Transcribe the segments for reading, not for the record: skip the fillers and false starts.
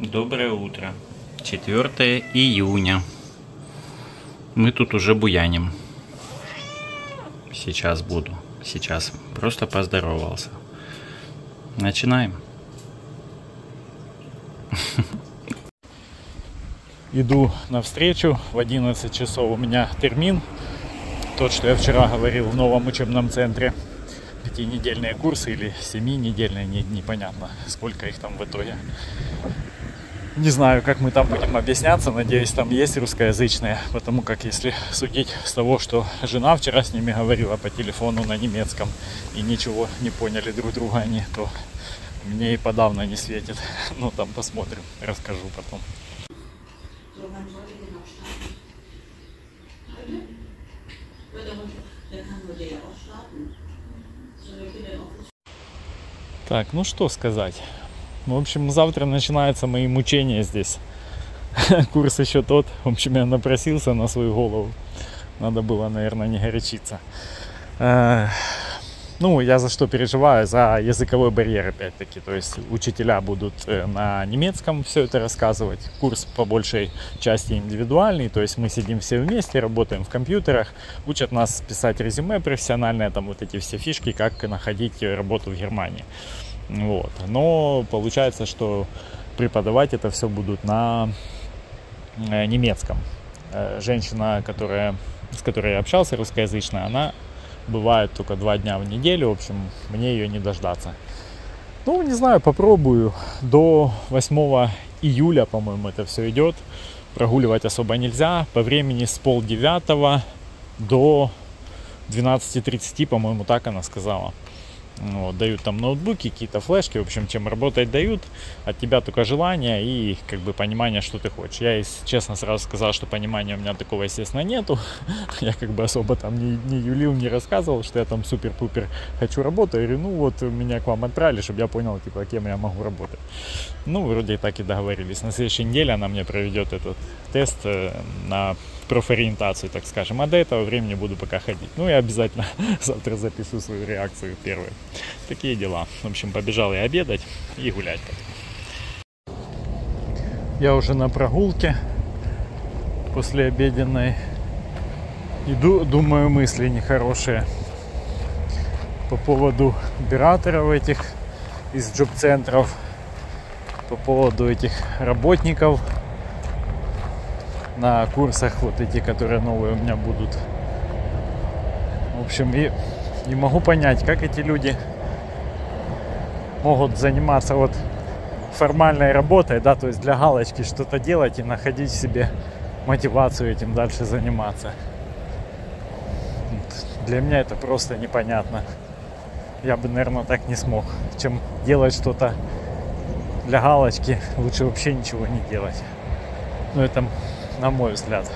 Доброе утро. 4 июня. Мы тут уже буяним. Сейчас буду. Сейчас. Просто поздоровался. Начинаем. Иду навстречу. В 11 часов у меня термин. Тот, что я вчера говорил в новом учебном центре. 5-недельные курсы или 7-недельные, непонятно, сколько их там в итоге. Не знаю, как мы там будем объясняться, надеюсь, там есть русскоязычные, потому как если судить с того, что жена вчера с ними говорила по телефону на немецком и ничего не поняли друг друга они, то мне и подавно не светит. Ну там посмотрим, расскажу потом. Так, ну что сказать. В общем, завтра начинаются мои мучения здесь. Курс еще тот. В общем, я напросился на свою голову. Надо было, наверное, не горячиться. Ну, я за что переживаю? За языковой барьер, опять-таки. То есть учителя будут на немецком все это рассказывать. Курс по большей части индивидуальный. То есть мы сидим все вместе, работаем в компьютерах. Учат нас писать резюме профессиональное, там вот эти все фишки, как находить работу в Германии. Вот. Но получается, что преподавать это все будут на немецком. Женщина, с которой я общался, русскоязычная, она бывает только 2 дня в неделю. В общем, мне ее не дождаться. Ну, не знаю, попробую. До 8 июля, по-моему, это все идет. Прогуливать особо нельзя. По времени с 8:30 до 12:30, по-моему, так она сказала. Вот, дают там ноутбуки, какие-то флешки, в общем, чем работать дают, от тебя только желание и как бы понимание, что ты хочешь. Я, если честно, сразу сказал, что понимания у меня такого, естественно, нету. Я как бы особо там не юлил, не рассказывал, что я там супер-пупер хочу работать. Я говорю, ну вот меня к вам отправили, чтобы я понял, типа, кем я могу работать. Ну, вроде так и договорились. На следующей неделе она мне проведет этот тест на профориентацию, так скажем. А до этого времени буду пока ходить. Ну и обязательно завтра запишу свою реакцию первую. Такие дела. В общем, побежал я обедать и гулять. Я уже на прогулке после обеденной. Иду, думаю, мысли нехорошие по поводу операторов этих из джоб-центров, по поводу этих работников на курсах вот эти, которые новые у меня будут. В общем, и не могу понять, как эти люди могут заниматься вот формальной работой, да, то есть для галочки что-то делать и находить в себе мотивацию этим дальше заниматься. Для меня это просто непонятно. Я бы, наверное, так не смог. Чем делать что-то для галочки, лучше вообще ничего не делать. Ну, это на мой взгляд.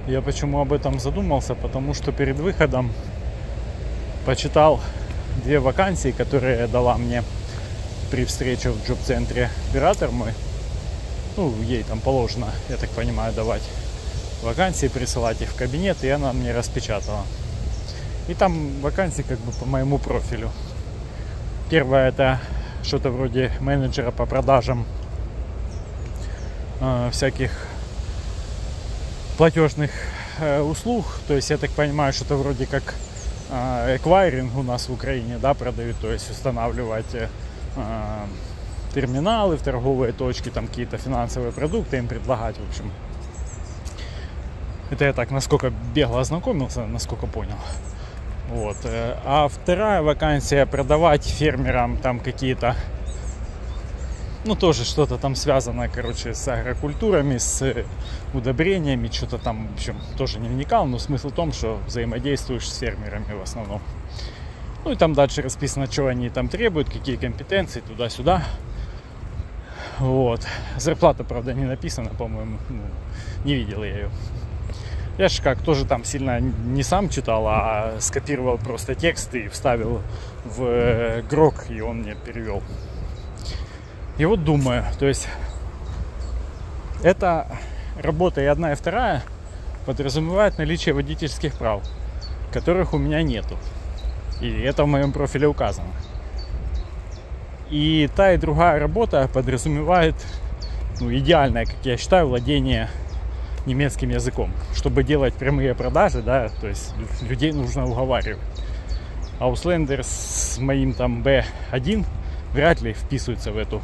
Я почему об этом задумался? Потому что перед выходом почитал 2 вакансии, которые дала мне при встрече в джоб-центре оператор мой. Ну, ей там положено, я так понимаю, давать вакансии, присылать их в кабинет, и она мне распечатала. И там вакансии как бы по моему профилю. Первое — это что-то вроде менеджера по продажам всяких платежных услуг. То есть я так понимаю, что-то вроде как эквайринг у нас в Украине, да, продают, то есть устанавливать терминалы в торговые точки, там какие-то финансовые продукты им предлагать, в общем. Это я так, насколько бегло ознакомился, насколько понял. Вот. А вторая вакансия — продавать фермерам там какие-то, ну, тоже что-то там связано, короче, с агрокультурами, с удобрениями, что-то там, в общем, тоже не вникал, но смысл в том, что взаимодействуешь с фермерами в основном. Ну, и там дальше расписано, что они там требуют, какие компетенции, туда-сюда. Вот. Зарплата, правда, не написана, по-моему, ну, не видел я ее. Я же как тоже там сильно не сам читал, а скопировал просто текст и вставил в Грок, и он мне перевел. И вот думаю, то есть эта работа и одна, и вторая подразумевает наличие водительских прав, которых у меня нету. И это в моем профиле указано. И та, и другая работа подразумевает, ну, идеальное, как я считаю, владение немецким языком. Чтобы делать прямые продажи, да, то есть людей нужно уговаривать. Auslander с моим там B1 вряд ли вписывается в эту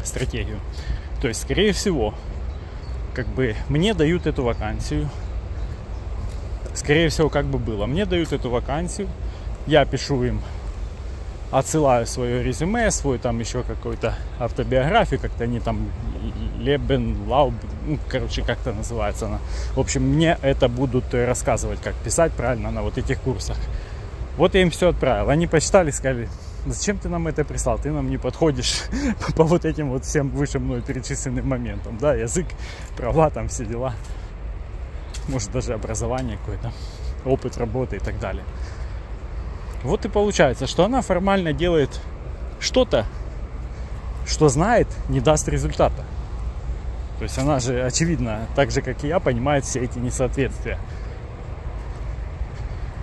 стратегию. То есть, скорее всего, как бы мне дают эту вакансию. Скорее всего, как бы было. Мне дают эту вакансию, я пишу им, отсылаю свое резюме, свой там еще какой-то автобиографию, как-то они там Лебен, ну, короче, как-то называется она. В общем, мне это будут рассказывать, как писать правильно на вот этих курсах. Вот я им все отправил. Они почитали, сказали: зачем ты нам это прислал? Ты нам не подходишь по вот этим вот всем выше мной перечисленным моментам. Да, язык, права, там все дела. Может, даже образование какое-то, опыт работы и так далее. Вот и получается, что она формально делает что-то, что знает, не даст результата. То есть она же, очевидно, так же, как и я, понимает все эти несоответствия.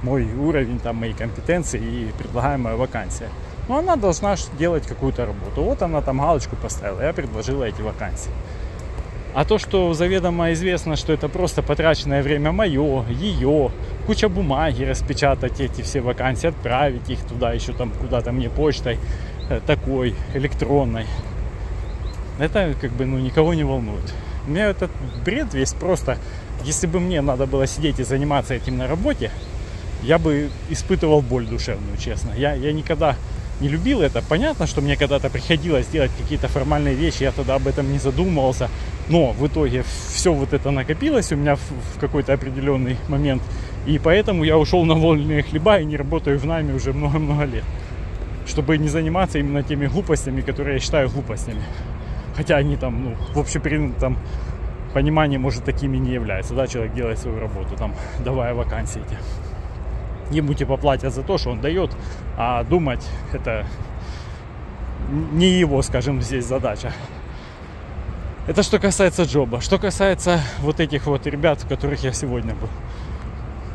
Мой уровень, там, мои компетенции и предлагаемая вакансия. Но она должна делать какую-то работу. Вот она там галочку поставила, я предложила эти вакансии. А то, что заведомо известно, что это просто потраченное время мое, ее, куча бумаги, распечатать эти все вакансии, отправить их туда, еще там куда-то мне почтой такой, электронной. Это как бы, ну, никого не волнует. У меня этот бред весь просто, если бы мне надо было сидеть и заниматься этим на работе, я бы испытывал боль душевную, честно. Я никогда не любил это. Понятно, что мне когда-то приходилось делать какие-то формальные вещи, я тогда об этом не задумывался. Но в итоге все вот это накопилось у меня в какой-то определенный момент. И поэтому я ушел на вольные хлеба и не работаю в найме уже много-много лет. Чтобы не заниматься именно теми глупостями, которые я считаю глупостями. Хотя они там, ну, в общепринятом понимании, может, такими не являются. Да, человек делает свою работу, там, давая вакансии эти. Ему типа платят за то, что он дает, а думать это не его, скажем, здесь задача. Это что касается джоба. Что касается вот этих вот ребят, у которых я сегодня был.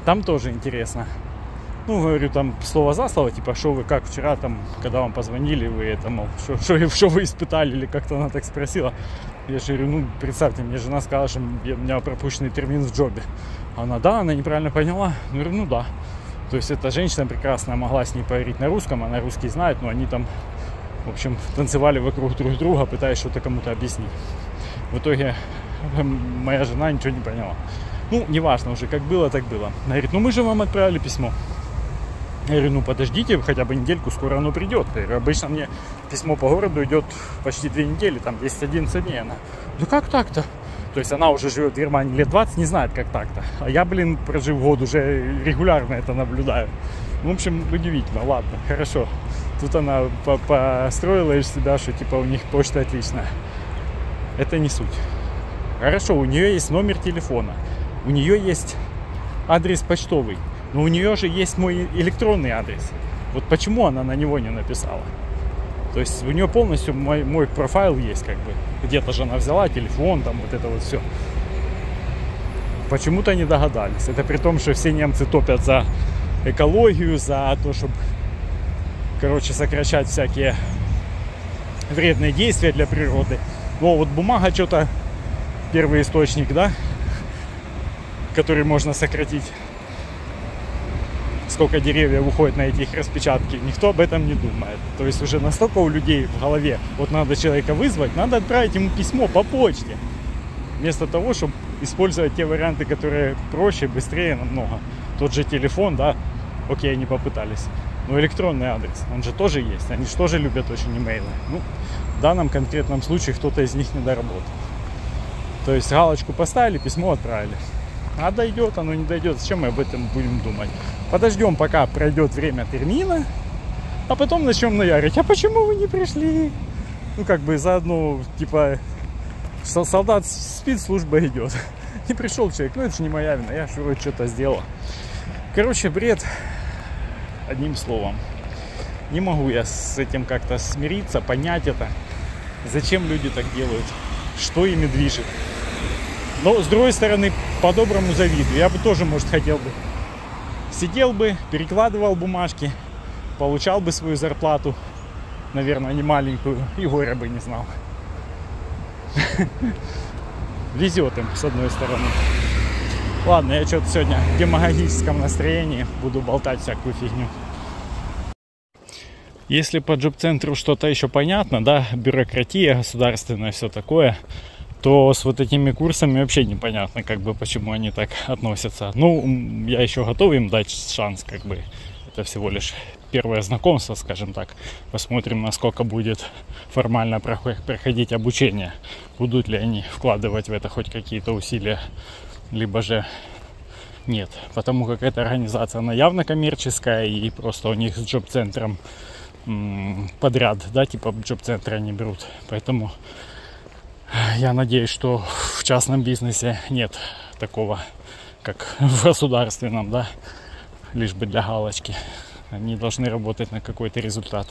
Там тоже интересно. Ну, говорю, там слово за слово, типа, что вы, как вчера, там, когда вам позвонили, вы это, мол, что вы испытали, или как-то она так спросила. Я же говорю, ну, представьте, мне жена сказала, что у меня пропущенный термин в джобе. Она, да, она неправильно поняла. Я говорю, ну да. То есть эта женщина прекрасно могла с ней поговорить на русском, она русский знает, но они там, в общем, танцевали вокруг друг друга, пытаясь что-то кому-то объяснить. В итоге моя жена ничего не поняла. Ну, неважно уже, как было, так было. Она говорит, ну мы же вам отправили письмо. Я говорю, ну подождите хотя бы недельку, скоро оно придет. Я говорю, обычно мне письмо по городу идет почти 2 недели, там 10-11 дней. Она, ну как так-то? То есть она уже живет в Германии лет 20, не знает, как так-то. А я, блин, прожив год, уже регулярно это наблюдаю. В общем, удивительно, ладно, хорошо. Тут она построила из себя, что типа у них почта отличная. Это не суть. Хорошо, у нее есть номер телефона, у нее есть адрес почтовый, но у нее же есть мой электронный адрес. Вот почему она на него не написала? То есть у нее полностью мой профайл есть, как бы. Где-то же она взяла телефон, там вот это вот все. Почему-то не догадались. Это при том, что все немцы топят за экологию, за то, чтобы, короче, сокращать всякие вредные действия для природы. Но вот бумага что-то, первый источник, да, который можно сократить. Сколько деревьев уходит на эти их распечатки, никто об этом не думает. То есть уже настолько у людей в голове, вот надо человека вызвать, надо отправить ему письмо по почте. Вместо того, чтобы использовать те варианты, которые проще, быстрее намного. Тот же телефон, да, окей, они попытались. Но электронный адрес, он же тоже есть. Они же тоже любят очень имейлы. Ну, в данном конкретном случае кто-то из них не доработал. То есть галочку поставили, письмо отправили. А дойдет, оно не дойдет. Зачем мы об этом будем думать? Подождем, пока пройдет время термина, а потом начнем наярить. А почему вы не пришли? Ну, как бы заодно, типа, солдат спит, служба идет. Не пришел человек, ну это же не моя вина, я же что-то сделал. Короче, бред, одним словом. Не могу я с этим как-то смириться, понять это. Зачем люди так делают? Что ими движет? Но, с другой стороны, по-доброму завидую. Я бы тоже, может, хотел бы. Сидел бы, перекладывал бумажки, получал бы свою зарплату наверное, не маленькую, и горя бы не знал. Везет им, с одной стороны. Ладно, я что-то сегодня в демагогическом настроении буду болтать всякую фигню. Если по джоб-центру что-то еще понятно, да, бюрократия государственная, все такое, то с вот этими курсами вообще непонятно, как бы, почему они так относятся. Ну, я еще готов им дать шанс, как бы. Это всего лишь первое знакомство, скажем так. Посмотрим, насколько будет формально проходить обучение. Будут ли они вкладывать в это хоть какие-то усилия, либо же нет. Потому как эта организация, она явно коммерческая, и просто у них с джоб-центром подряд, да, типа джоб-центры они берут. Поэтому я надеюсь, что в частном бизнесе нет такого, как в государственном, да, лишь бы для галочки. Они должны работать на какой-то результат.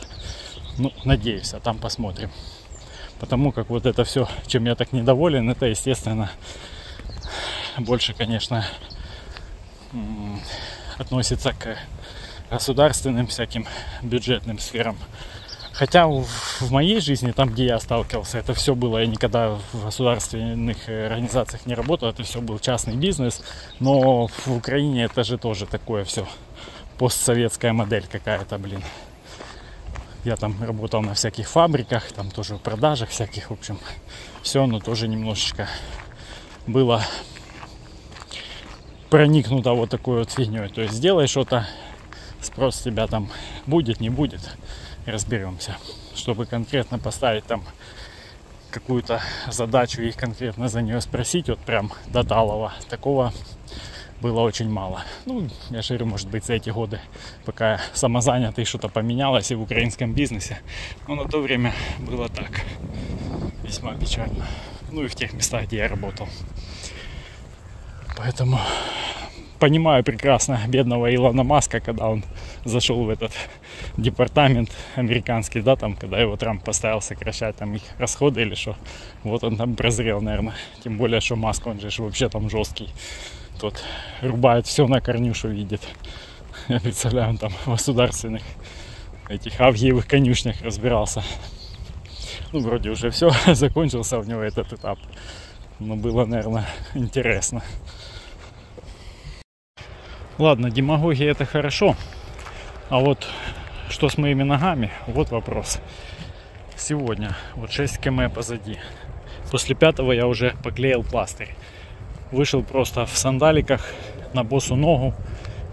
Ну, надеюсь, а там посмотрим. Потому как вот это все, чем я так недоволен, это, естественно, больше, конечно, относится к государственным всяким бюджетным сферам. Хотя в моей жизни, там, где я сталкивался, это все было, я никогда в государственных организациях не работал, это все был частный бизнес, но в Украине это же тоже такое все, постсоветская модель какая-то, блин. Я там работал на всяких фабриках, там тоже в продажах всяких, в общем, все, но тоже немножечко было проникнуто вот такой вот фигней. То есть сделай что-то, спрос с тебя там будет, не будет, разберемся. Чтобы конкретно поставить там какую-то задачу и конкретно за нее спросить, вот прям до талого, такого было очень мало. Ну, я же говорю, может быть, за эти годы, пока я самозанятый, что-то поменялось и в украинском бизнесе. Но на то время было так. Весьма печально. Ну и в тех местах, где я работал. Поэтому понимаю прекрасно бедного Илона Маска, когда он зашел в этот департамент американский, да, там, когда его Трамп поставил сокращать там их расходы или что. Вот он там прозрел, наверное. Тем более, что Маск, он же вообще там жесткий. Тот рубает все на корнюшу, видит. Я представляю, он там в государственных этих авгиевых конюшнях разбирался. Ну, вроде уже все, закончился у него этот этап. Но было, наверное, интересно. Ладно, демагогия это хорошо. А вот что с моими ногами, вот вопрос. Сегодня, вот 6 км позади. После 5-го я уже поклеил пластырь. Вышел просто в сандаликах на босу ногу,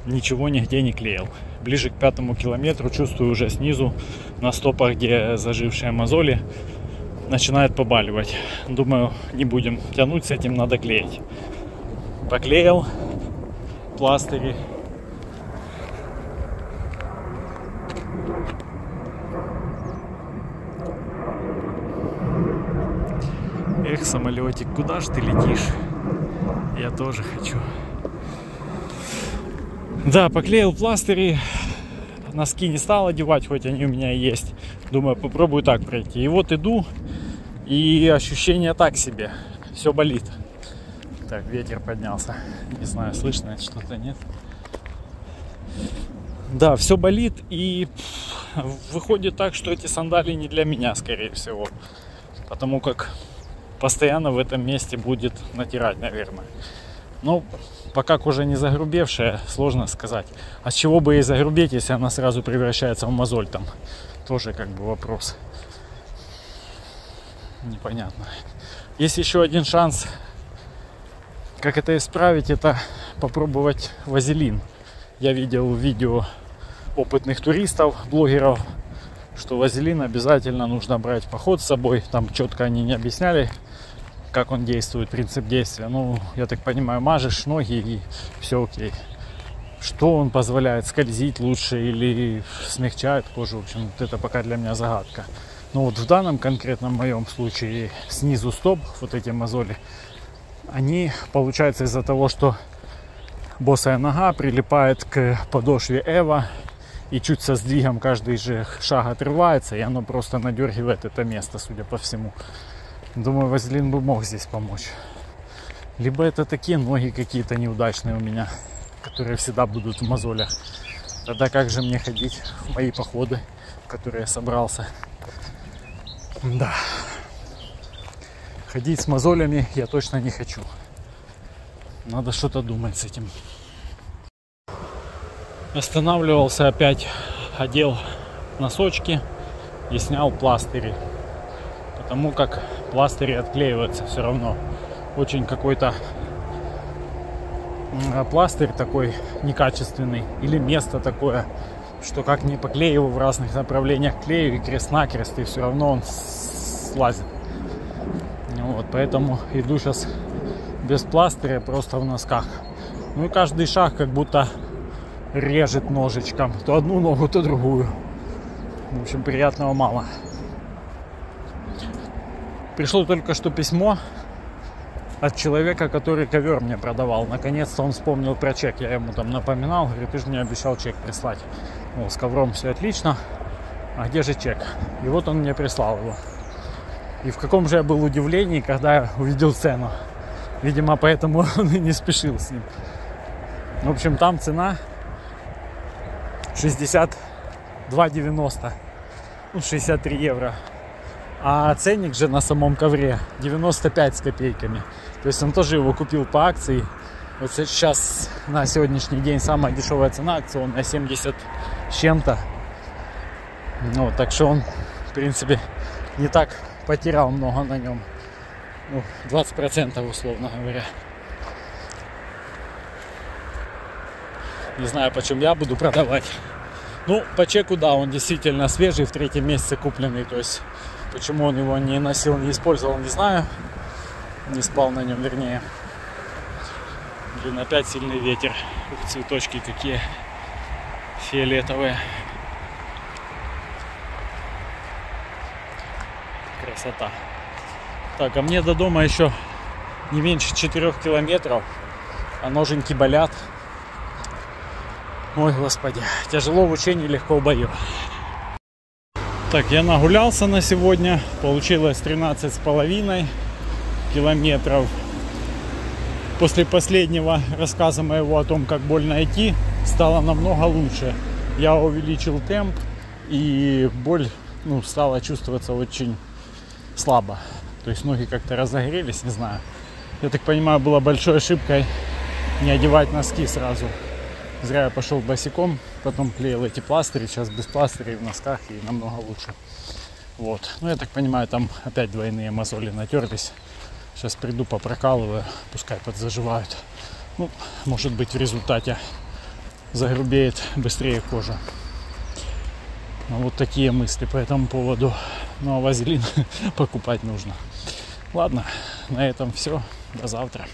ничего нигде не клеил. Ближе к 5-му километру чувствую уже снизу на стопах, где зажившие мозоли, начинает побаливать. Думаю, не будем тянуть с этим, надо клеить. Поклеил пластыри. Эх, самолетик, куда ж ты летишь? Я тоже хочу. Да, поклеил пластыри. Носки не стал одевать, хоть они у меня и есть. Думаю, попробую так пройти. И вот иду, и ощущение так себе. Все болит. Так, ветер поднялся. Не знаю, слышно это что-то, нет? Да, все болит, и выходит так, что эти сандалии не для меня, скорее всего. Потому как постоянно в этом месте будет натирать, наверное. Ну, пока кожа не загрубевшая, сложно сказать. А с чего бы ей загрубеть, если она сразу превращается в мозоль там? Тоже как бы вопрос. Непонятно. Есть еще один шанс, как это исправить, это попробовать вазелин. Я видел видео опытных туристов, блогеров, что вазелин обязательно нужно брать в поход с собой. Там четко они не объясняли, как он действует, принцип действия. Ну, я так понимаю, мажешь ноги и все окей. Что он позволяет, скользить лучше или смягчает кожу, в общем, вот это пока для меня загадка. Но вот в данном конкретном моем случае снизу стоп, вот эти мозоли, они, получается, из-за того, что босая нога прилипает к подошве Эва, и чуть со сдвигом каждый же шаг отрывается, и оно просто надергивает это место, судя по всему. Думаю, вазелин бы мог здесь помочь. Либо это такие ноги какие-то неудачные у меня, которые всегда будут в мозолях. Тогда как же мне ходить в мои походы, в которые я собрался? Да. Ходить с мозолями я точно не хочу. Надо что-то думать с этим. Останавливался опять, одел носочки и снял пластыри. Потому как пластыри отклеиваются все равно. Очень какой-то пластырь такой некачественный. Или место такое, что как не поклею его в разных направлениях клею и крест-накрест, и все равно он слазит. Вот, поэтому иду сейчас без пластыря, просто в носках. Ну и каждый шаг как будто режет ножичком. То одну ногу, то другую. В общем, приятного мало. Пришло только что письмо от человека, который ковер мне продавал. Наконец-то он вспомнил про чек. Я ему там напоминал. Говорит, ты же мне обещал чек прислать. Мол, с ковром все отлично. А где же чек? И вот он мне прислал его. И в каком же я был удивлении, когда я увидел цену. Видимо, поэтому он и не спешил с ним. В общем, там цена 62,90. Ну, 63 евро. А ценник же на самом ковре 95 с копейками. То есть он тоже его купил по акции. Вот сейчас на сегодняшний день самая дешевая цена акционная 70 с чем-то. Ну, так что он, в принципе, не так потерял много на нем. Ну, 20% условно говоря. Не знаю, почем я буду продавать. Ну, по чеку, да, он действительно свежий, в 3-м месяце купленный. То есть, почему он его не носил, не использовал, не знаю. Не спал на нем, вернее. Блин, опять сильный ветер. Ух, цветочки какие фиолетовые. Красота. Так, а мне до дома еще не меньше 4 километров. А ноженьки болят. Ой, господи, тяжело в учении, легко в бою. Так, я нагулялся на сегодня. Получилось 13,5 километров. После последнего рассказа моего о том, как больно идти, стало намного лучше. Я увеличил темп, и боль, стала чувствоваться очень слабо. То есть ноги как-то разогрелись, не знаю. Я так понимаю, было большой ошибкой не одевать носки сразу. Зря я пошел босиком, потом клеил эти пластыри, сейчас без пластырей в носках и намного лучше. Вот. Ну, я так понимаю, там опять двойные мозоли натерлись. Сейчас приду, попрокалываю, пускай подзаживают. Ну, может быть, в результате загрубеет быстрее кожа. Ну, вот такие мысли по этому поводу. Ну, а вазелин покупать нужно. Ладно, на этом все. До завтра.